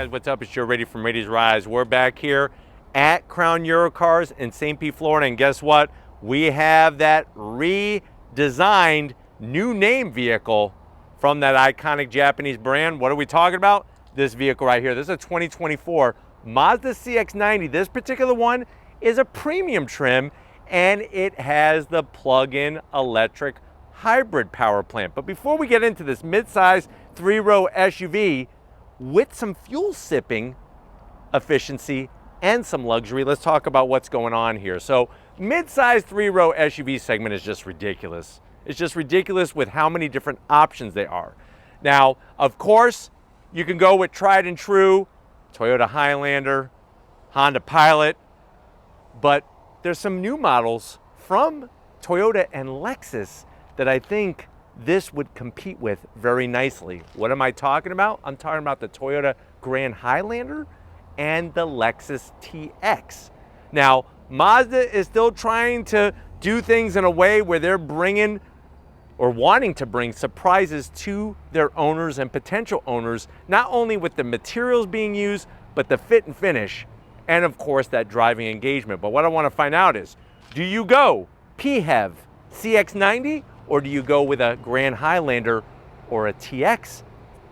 guys, what's up? It's Joe Rady from Rady's Rise. We're back here at Crown Eurocars in St. Pete, Florida, and guess what? We have that redesigned new name vehicle from that iconic Japanese brand. What are we talking about? This vehicle right here. This is a 2024 Mazda CX-90. This particular one is a premium trim, and it has the plug-in electric hybrid power plant. But before we get into this midsize 3-row SUV with some fuel sipping efficiency and some luxury, let's talk about what's going on here. So midsize 3-row SUV segment is just ridiculous. It's just ridiculous with how many different options they are. Now, of course, you can go with tried and true Toyota Highlander, Honda Pilot, but there's some new models from Toyota and Lexus that I think this would compete with very nicely. What am I talking about? I'm talking about the Toyota Grand Highlander and the Lexus TX. Now, Mazda is still trying to do things in a way where they're bringing or wanting to bring surprises to their owners and potential owners, not only with the materials being used, but the fit and finish, and of course that driving engagement. But what I want to find out is, do you go PHEV CX-90, or do you go with a Grand Highlander or a TX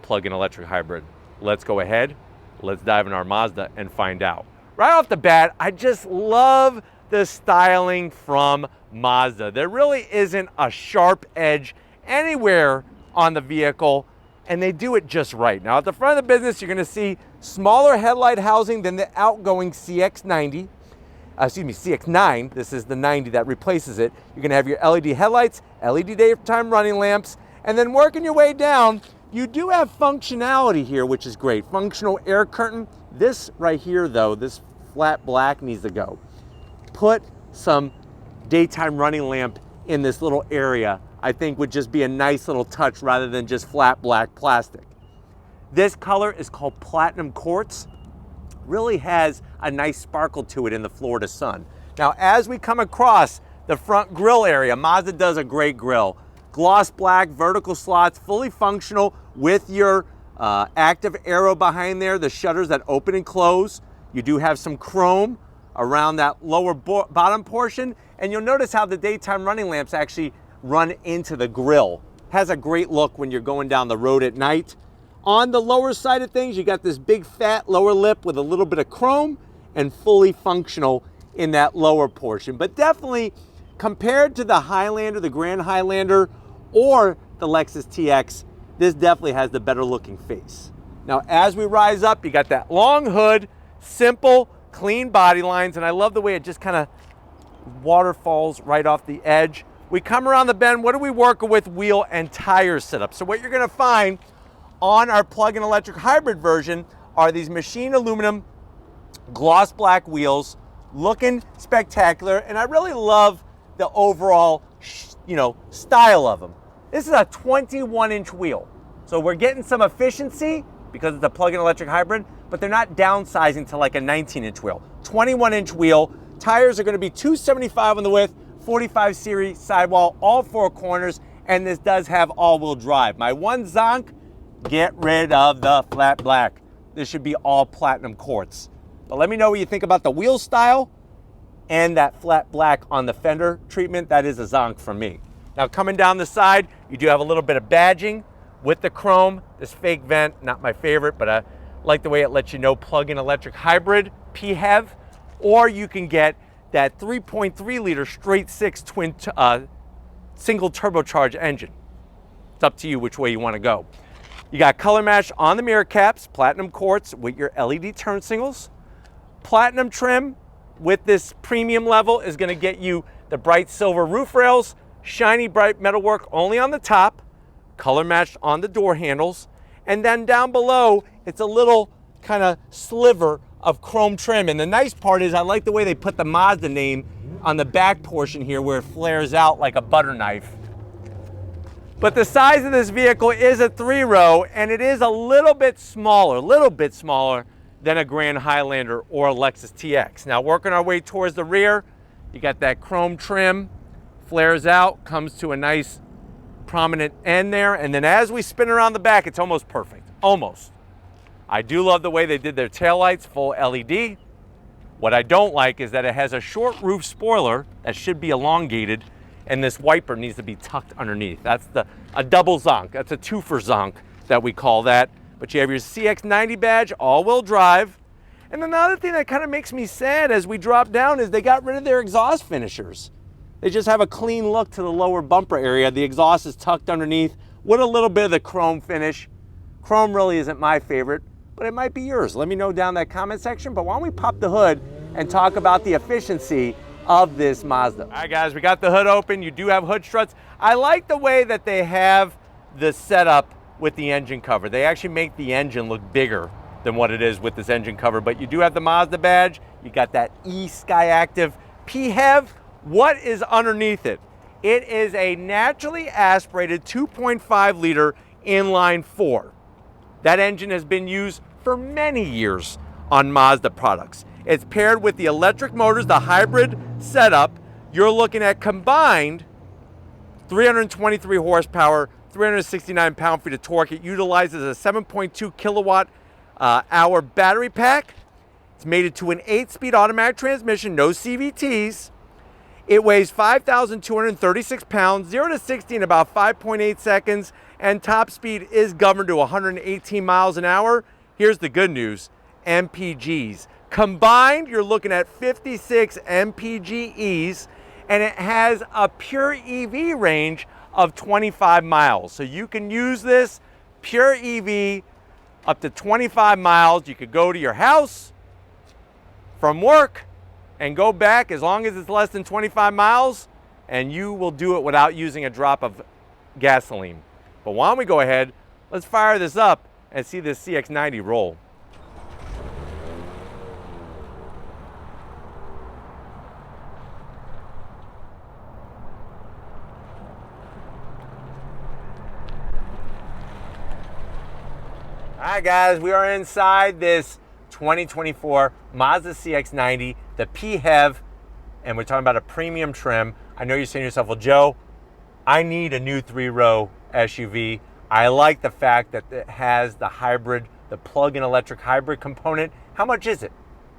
plug-in electric hybrid? Let's go ahead, let's dive in our Mazda and find out. Right off the bat, I just love the styling from Mazda. There really isn't a sharp edge anywhere on the vehicle, and they do it just right. Now at the front of the business, you're gonna see smaller headlight housing than the outgoing CX-90. CX-9, this is the 90 that replaces it. You're gonna have your LED headlights, LED daytime running lamps, and then working your way down, you do have functionality here, which is great. Functional air curtain. This right here though, this flat black needs to go. Put some daytime running lamp in this little area, I think would just be a nice little touch rather than just flat black plastic. This color is called Platinum Quartz. Really has a nice sparkle to it in the Florida sun. Now, as we come across the front grille area, Mazda does a great grille. Gloss black, vertical slots, fully functional with your active arrow behind there, the shutters that open and close. You do have some chrome around that lower bottom portion, and you'll notice how the daytime running lamps actually run into the grille. Has a great look when you're going down the road at night. On the lower side of things, you got this big fat lower lip with a little bit of chrome and fully functional in that lower portion. But definitely compared to the Highlander, the Grand Highlander, or the Lexus TX, this definitely has the better looking face. Now, as we rise up, you got that long hood, simple, clean body lines, and I love the way it just kind of waterfalls right off the edge. We come around the bend, what are we working with? Wheel and tire setup. So what you're gonna find on our plug-in electric hybrid version are these machine aluminum gloss black wheels, looking spectacular, and I really love the overall style of them. This is a 21-inch wheel, so we're getting some efficiency because it's a plug-in electric hybrid, but they're not downsizing to like a 19-inch wheel. 21-inch wheel. Tires are going to be 275 on the width, 45 series sidewall, all four corners, and this does have all-wheel drive. My one zonk, get rid of the flat black. This should be all platinum quartz. But let me know what you think about the wheel style and that flat black on the fender treatment. That is a zonk from me. Now coming down the side, you do have a little bit of badging with the chrome. This fake vent, not my favorite, but I like the way it lets you know plug-in electric hybrid, PHEV, or you can get that 3.3 liter straight six twin single turbocharged engine. It's up to you which way you want to go. You got color match on the mirror caps, platinum quartz with your LED turn signals. Platinum trim with this premium level is going to get you the bright silver roof rails, shiny bright metalwork only on the top, color matched on the door handles, and then down below it's a little kind of sliver of chrome trim. And the nice part is I like the way they put the Mazda name on the back portion here where it flares out like a butter knife. But the size of this vehicle is a 3-row, and it is a little bit smaller than a Grand Highlander or a Lexus TX. Now working our way towards the rear, you got that chrome trim, flares out, comes to a nice prominent end there, and then as we spin around the back, it's almost perfect, almost. I do love the way they did their taillights, full LED. What I don't like is that it has a short roof spoiler that should be elongated, and this wiper needs to be tucked underneath. That's a double zonk. That's a twofer zonk that we call that. But you have your CX-90 badge, all-wheel drive. And another thing that kind of makes me sad as we drop down is they got rid of their exhaust finishers. They just have a clean look to the lower bumper area. The exhaust is tucked underneath with a little bit of the chrome finish. Chrome really isn't my favorite, but it might be yours. Let me know down in that comment section. But why don't we pop the hood and talk about the efficiency of this Mazda. All right, guys, we got the hood open. You do have hood struts. I like the way that they have the setup with the engine cover. They actually make the engine look bigger than what it is with this engine cover, but you do have the Mazda badge. You got that eSkyActiv PHEV. What is underneath it? It is a naturally aspirated 2.5 liter inline four. That engine has been used for many years on Mazda products. It's paired with the electric motors, the hybrid setup. You're looking at combined 323 horsepower, 369 pound-feet of torque. It utilizes a 7.2 kilowatt hour battery pack. It's mated to an 8-speed automatic transmission, no CVTs. It weighs 5,236 pounds, 0 to 60 in about 5.8 seconds, and top speed is governed to 118 miles an hour. Here's the good news, MPGs. Combined, you're looking at 56 MPGEs, and it has a pure EV range of 25 miles. So you can use this pure EV up to 25 miles. You could go to your house from work and go back as long as it's less than 25 miles, and you will do it without using a drop of gasoline. But why don't we go ahead, let's fire this up and see this CX-90 roll. All right, guys, we are inside this 2024 Mazda CX-90, the PHEV, and we're talking about a premium trim. I know you're saying to yourself, well, Joe, I need a new 3-row SUV. I like the fact that it has the hybrid, the plug-in electric hybrid component. How much is it?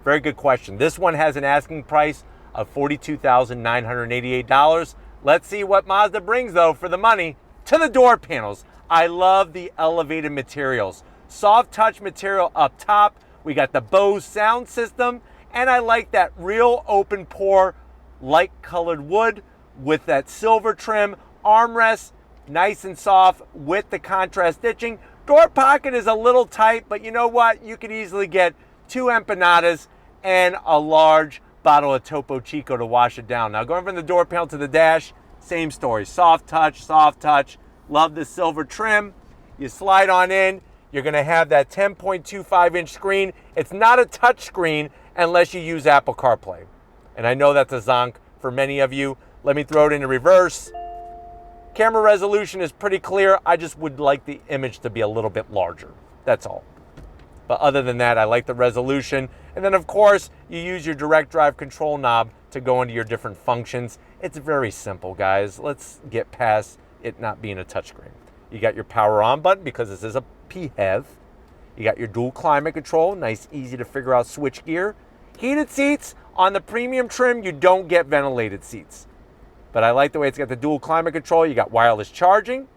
Very good question. This one has an asking price of $42,988. Let's see what Mazda brings, though, for the money to the door panels. I love the elevated materials. Soft touch material up top. We got the Bose sound system, and I like that real open pore light colored wood with that silver trim. Armrest, nice and soft with the contrast stitching. Door pocket is a little tight, but you know what? You could easily get 2 empanadas and a large bottle of Topo Chico to wash it down. Now going from the door panel to the dash, same story. Soft touch, soft touch. Love the silver trim. You slide on in. You're going to have that 10.25-inch screen. It's not a touch screen unless you use Apple CarPlay. And I know that's a zonk for many of you. Let me throw it into reverse. Camera resolution is pretty clear. I just would like the image to be a little bit larger. That's all. But other than that, I like the resolution. And then, of course, you use your direct drive control knob to go into your different functions. It's very simple, guys. Let's get past it not being a touchscreen. You got your power on button because this is a PHEV. You got your dual climate control, nice, easy to figure out switch gear. Heated seats. On the premium trim, you don't get ventilated seats. But I like the way it's got the dual climate control. You got wireless charging,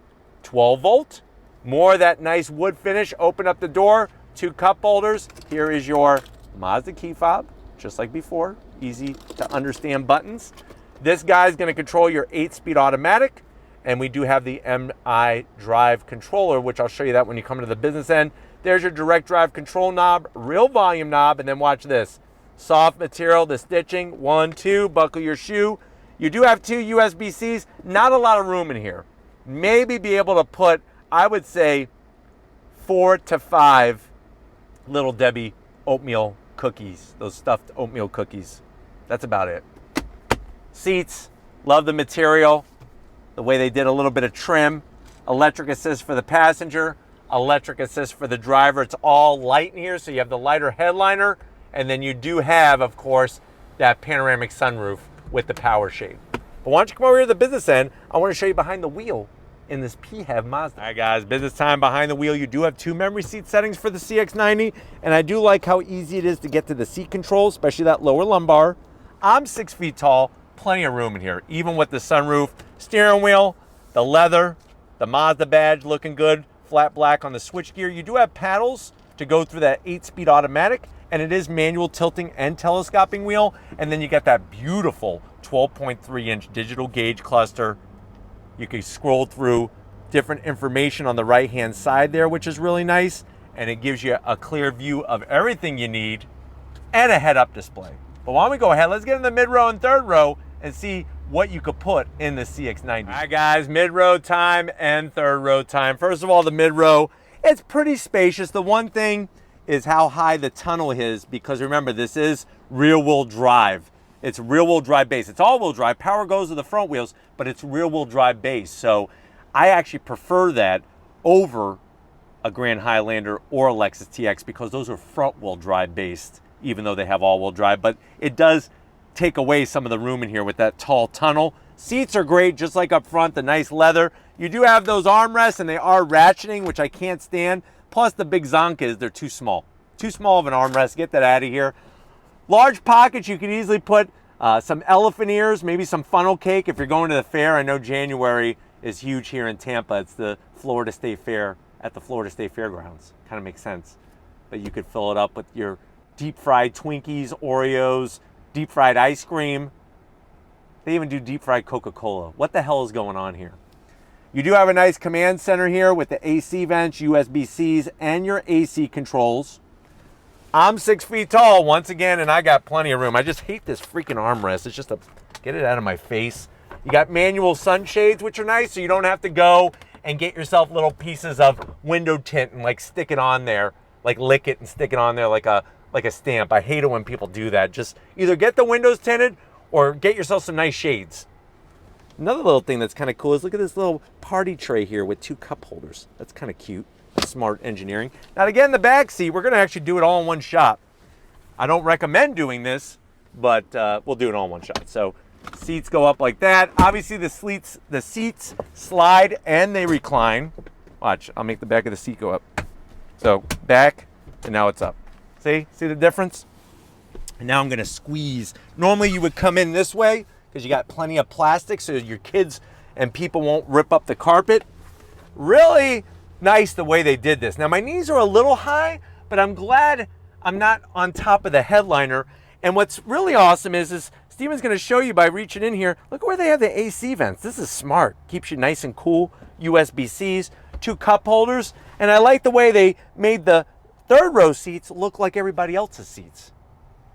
12 volt, more of that nice wood finish. Open up the door, 2 cup holders. Here is your Mazda key fob, just like before. Easy to understand buttons. This guy's gonna control your 8-speed automatic. And we do have the MI drive controller, which I'll show you that when you come into the business end. There's your direct drive control knob, real volume knob, and then watch this. Soft material, the stitching, 1, 2, buckle your shoe. You do have 2 USB-Cs, not a lot of room in here. Maybe be able to put, I would say, 4 to 5 Little Debbie oatmeal cookies, those stuffed oatmeal cookies. That's about it. Seats, love the material. The way they did a little bit of trim, electric assist for the passenger, electric assist for the driver. It's all light in here, so you have the lighter headliner, and then you do have, of course, that panoramic sunroof with the power shade. But why don't you come over here to the business end? I want to show you behind the wheel in this PHEV Mazda. All right, guys, business time behind the wheel. You do have 2 memory seat settings for the CX-90, and I do like how easy it is to get to the seat control, especially that lower lumbar. I'm 6 feet tall, plenty of room in here, even with the sunroof. Steering wheel, the leather, the Mazda badge looking good, flat black on the switchgear. You do have paddles to go through that 8-speed automatic, and it is manual tilting and telescoping wheel. And then you got that beautiful 12.3-inch digital gauge cluster. You can scroll through different information on the right-hand side there, which is really nice. And it gives you a clear view of everything you need and a head-up display. But why don't we go ahead, let's get in the mid-row and third row and see what you could put in the CX-90. All right, guys, mid-row time and third row time. First of all, the mid-row, it's pretty spacious. The one thing is how high the tunnel is, because remember, this is rear-wheel drive. It's rear-wheel drive base. It's all-wheel drive. Power goes to the front wheels, but it's rear-wheel drive base. So I actually prefer that over a Grand Highlander or a Lexus TX because those are front-wheel drive based, even though they have all-wheel drive. But it does take away some of the room in here with that tall tunnel. Seats are great, just like up front, the nice leather. You do have those armrests, and they are ratcheting, which I can't stand. Plus, the big zonk is they're too small. Too small of an armrest. Get that out of here. Large pockets, you can easily put some elephant ears, maybe some funnel cake if you're going to the fair. I know January is huge here in Tampa. It's the Florida State Fair at the Florida State Fairgrounds. Kind of makes sense. But you could fill it up with your deep fried Twinkies, Oreos, deep fried ice cream. They even do deep fried Coca-Cola. What the hell is going on here? You do have a nice command center here with the AC vents, USB-Cs, and your AC controls. I'm 6 feet tall once again, and I got plenty of room. I just hate this freaking armrest. It's just get it out of my face. You got manual sunshades, which are nice, so you don't have to go and get yourself little pieces of window tint and like stick it on there, like lick it and stick it on there like a stamp. I hate it when people do that. Just either get the windows tinted or get yourself some nice shades. Another little thing that's kind of cool is look at this little party tray here with 2 cup holders. That's kind of cute. Smart engineering. Now again, the back seat, we're going to actually do it all in one shot. I don't recommend doing this, but we'll do it all in one shot. So seats go up like that. Obviously the seats slide and they recline. Watch, I'll make the back of the seat go up. So back, and now it's up. See the difference? And now I'm going to squeeze. Normally you would come in this way because you got plenty of plastic so your kids and people won't rip up the carpet. Really nice the way they did this. Now my knees are a little high, but I'm glad I'm not on top of the headliner. And what's really awesome is Steven's going to show you by reaching in here. Look where they have the AC vents. This is smart. Keeps you nice and cool. USB-Cs, 2 cup holders. And I like the way they made the third row seats look like everybody else's seats,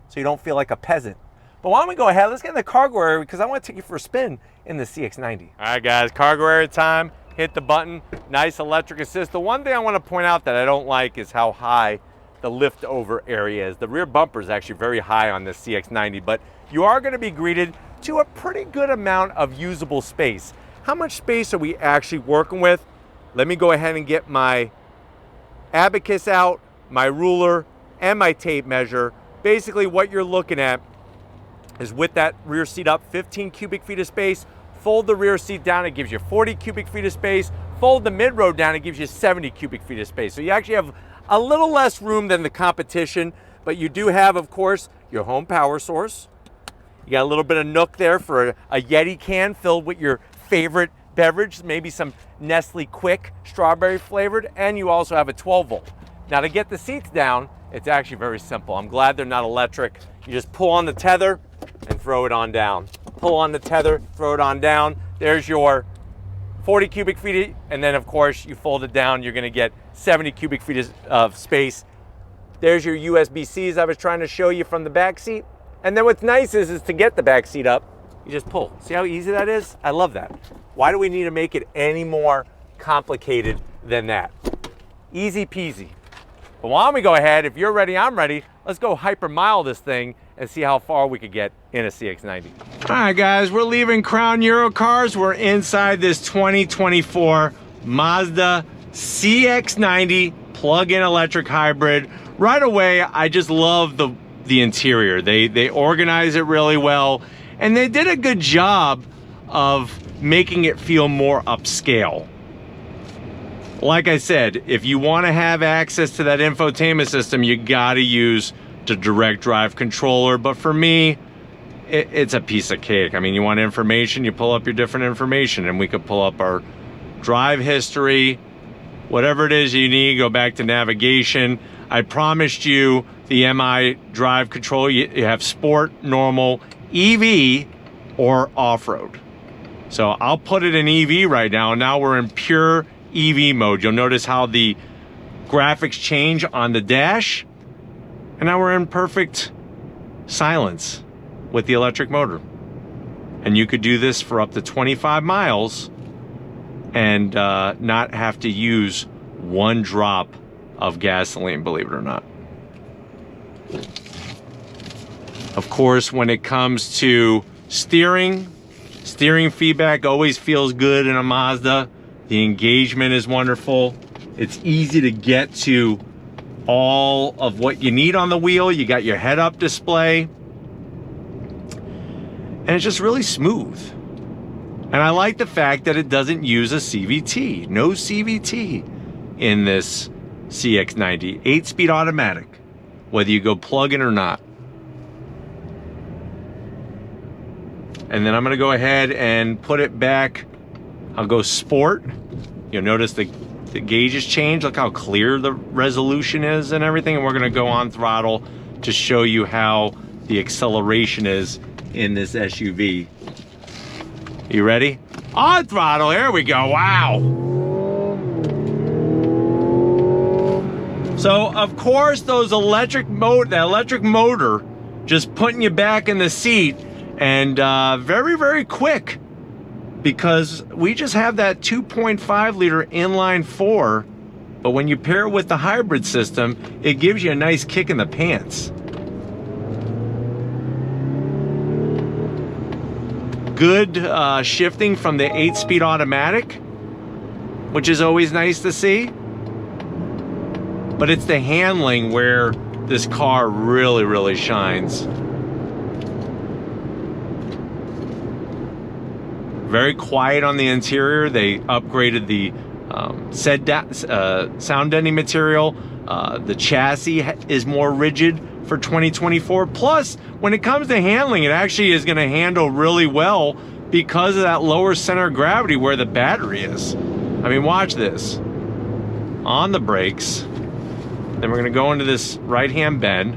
so you don't feel like a peasant. But why don't we go ahead, let's get in the cargo area because I want to take you for a spin in the CX-90. All right, guys, cargo area time. Hit the button, nice electric assist. The one thing I want to point out that I don't like is how high the lift over area is. The rear bumper is actually very high on this CX-90, but you are going to be greeted to a pretty good amount of usable space. How much space are we actually working with? Let me go ahead and get my abacus out, my ruler, and my tape measure. Basically what you're looking at is with that rear seat up, 15 cubic feet of space. Fold the rear seat down, it gives you 40 cubic feet of space. Fold the mid-row down, it gives you 70 cubic feet of space. So you actually have a little less room than the competition, but you do have, of course, your home power source. You got a little bit of nook there for a Yeti can filled with your favorite beverage, maybe some Nestle Quick strawberry flavored, and you also have a 12 volt. Now to get the seats down, it's actually very simple. I'm glad they're not electric. You just pull on the tether and throw it on down. Pull on the tether, throw it on down. There's your 40 cubic feet, and then of course you fold it down, you're gonna get 70 cubic feet of space. There's your USB-Cs I was trying to show you from the back seat. And then what's nice is to get the back seat up, you just pull. See how easy that is? I love that. Why do we need to make it any more complicated than that? Easy peasy. But why don't we go ahead, if you're ready, I'm ready, let's go hyper mile this thing and see how far we could get in a CX-90. All right, guys, we're leaving Crown Eurocars. We're inside this 2024 Mazda CX-90 plug-in electric hybrid. Right away, I just love the interior. They organize it really well, and they did a good job of making it feel more upscale. Like I said, if you want to have access to that infotainment system, you got to use the direct drive controller. But for me, it's a piece of cake. I mean, you want information, you pull up your different information, and we could pull up our drive history, whatever it is you need, go back to navigation. I promised you the MI drive control. You have sport, normal, EV, or off-road. So I'll put it in EV right now. Now we're in pure EV mode. You'll notice how the graphics change on the dash. And now we're in perfect silence with the electric motor. And you could do this for up to 25 miles and not have to use one drop of gasoline, believe it or not. Of course, when it comes to steering feedback always feels good in a Mazda. The engagement is wonderful. It's easy to get to all of what you need on the wheel. You got your head-up display. And it's just really smooth. And I like the fact that it doesn't use a CVT. No CVT in this CX-90. 8-speed automatic, whether you go plug-in or not. And then I'm gonna go ahead and put it back. I'll go sport. You'll notice the gauges change. Look how clear the resolution is and everything. And we're gonna go on throttle to show you how the acceleration is in this SUV. You ready? On throttle, here we go, wow. So of course those electric motor just putting you back in the seat, and very, very quick, because we just have that 2.5 liter inline 4, but when you pair it with the hybrid system, it gives you a nice kick in the pants. Good shifting from the 8-speed automatic, which is always nice to see. But it's the handling where this car really, really shines. Very quiet on the interior. They upgraded the sound deadening material. The chassis is more rigid for 2024. Plus, when it comes to handling, it actually is going to handle really well because of that lower center of gravity where the battery is. I mean, watch this. On the brakes. Then we're going to go into this right-hand bend.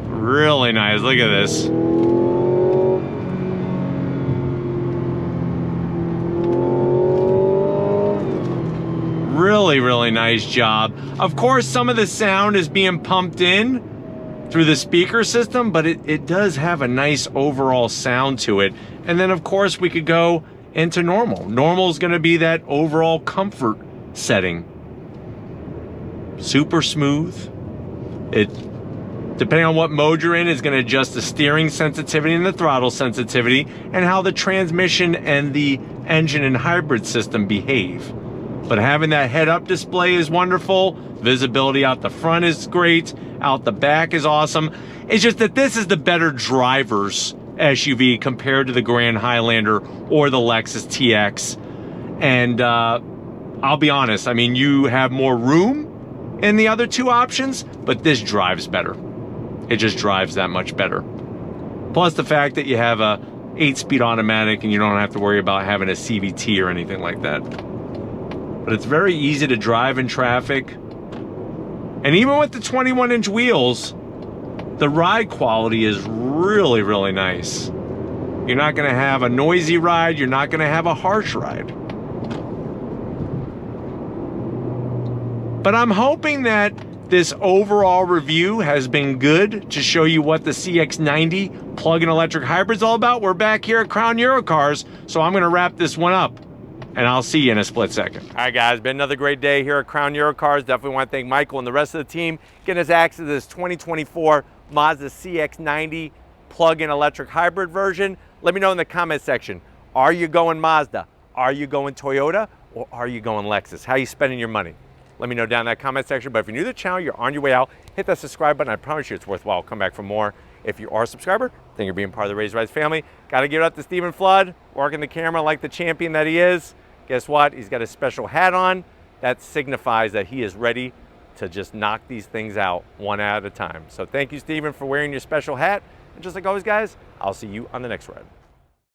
Really nice. Look at this. Really, really nice job. Of course, some of the sound is being pumped in through the speaker system, but it does have a nice overall sound to it. And then, of course, we could go into normal. Normal is going to be that overall comfort setting. Super smooth. It, depending on what mode you're in, is going to adjust the steering sensitivity and the throttle sensitivity and how the transmission and the engine and hybrid system behave. But having that head-up display is wonderful. Visibility out the front is great. Out the back is awesome. It's just that this is the better driver's SUV compared to the Grand Highlander or the Lexus TX. And I'll be honest, I mean, you have more room in the other two options, but this drives better. It just drives that much better. Plus the fact that you have a 8-speed automatic and you don't have to worry about having a CVT or anything like that. But it's very easy to drive in traffic. And even with the 21-inch wheels, the ride quality is really, really nice. You're not going to have a noisy ride. You're not going to have a harsh ride. But I'm hoping that this overall review has been good to show you what the CX-90 plug-in electric hybrid is all about. We're back here at Crown Eurocars, so I'm going to wrap this one up. And I'll see you in a split second. All right, guys, been another great day here at Crown Eurocars. Definitely want to thank Michael and the rest of the team getting us access to this 2024 Mazda CX-90 plug-in electric hybrid version. Let me know in the comment section, are you going Mazda? Are you going Toyota? Or are you going Lexus? How are you spending your money? Let me know down in that comment section. But if you're new to the channel, you're on your way out, hit that subscribe button. I promise you it's worthwhile. Come back for more. If you are a subscriber, then you're being part of the Raised Rides family. Got to give it up to Stephen Flood, working the camera like the champion that he is. guess what? He's got a special hat on. That signifies that he is ready to just knock these things out one at a time. So thank you, Steven, for wearing your special hat. And just like always, guys, I'll see you on the next ride.